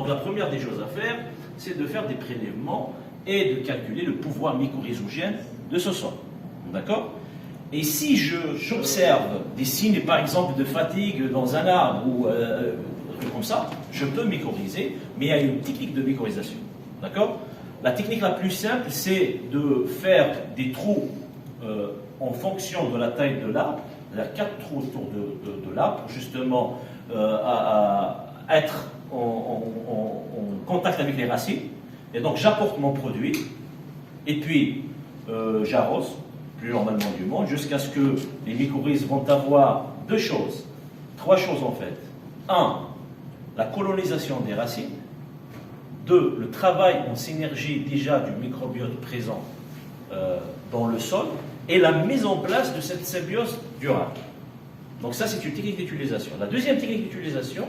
Donc la première des choses à faire, c'est de faire des prélèvements et de calculer le pouvoir mycorhizogène de ce sol. D'accord? Et si j'observe des signes, par exemple, de fatigue dans un arbre ou comme ça, je peux mycorhizer, mais il y a une technique de mycorhisation. D'accord? La technique la plus simple, c'est de faire des trous en fonction de la taille de l'arbre, c'est-à-dire 4 trous autour de l'arbre, pour justement être en contact avec les racines. Et donc j'apporte mon produit, et puis j'arrose, plus normalement du monde, jusqu'à ce que les mycorhizes vont avoir 3 choses en fait. 1, la colonisation des racines. 2, le travail en synergie déjà du microbiote présent dans le sol et la mise en place de cette symbiose durable. Donc ça, c'est une technique d'utilisation. La deuxième technique d'utilisation,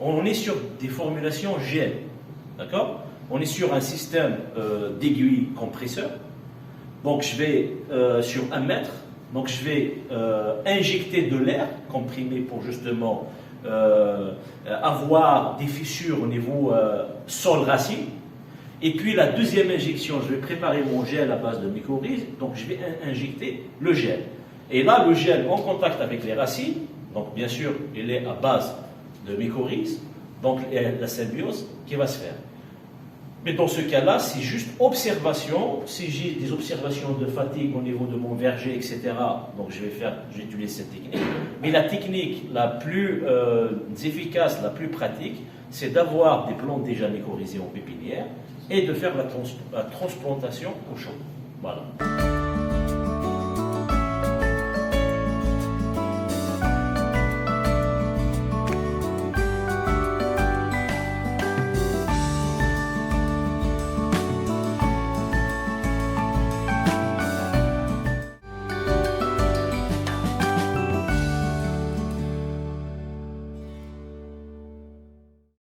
on est sur des formulations gel. D'accord? On est sur un système d'aiguille compresseur. Donc je vais sur 1 mètre, donc je vais injecter de l'air comprimé pour justement avoir des fissures au niveau sol-racine. Et puis la deuxième injection, je vais préparer mon gel à base de mycorhizes, donc je vais injecter le gel. Et là, le gel en contact avec les racines, donc bien sûr, il est à base de mycorhizes, donc la symbiose qui va se faire. Mais dans ce cas-là, c'est juste observation. Si j'ai des observations de fatigue au niveau de mon verger, etc., donc je vais utiliser cette technique. Mais la technique la plus efficace, la plus pratique, c'est d'avoir des plantes déjà mycorhizées en pépinière et de faire la transplantation au champ. Voilà.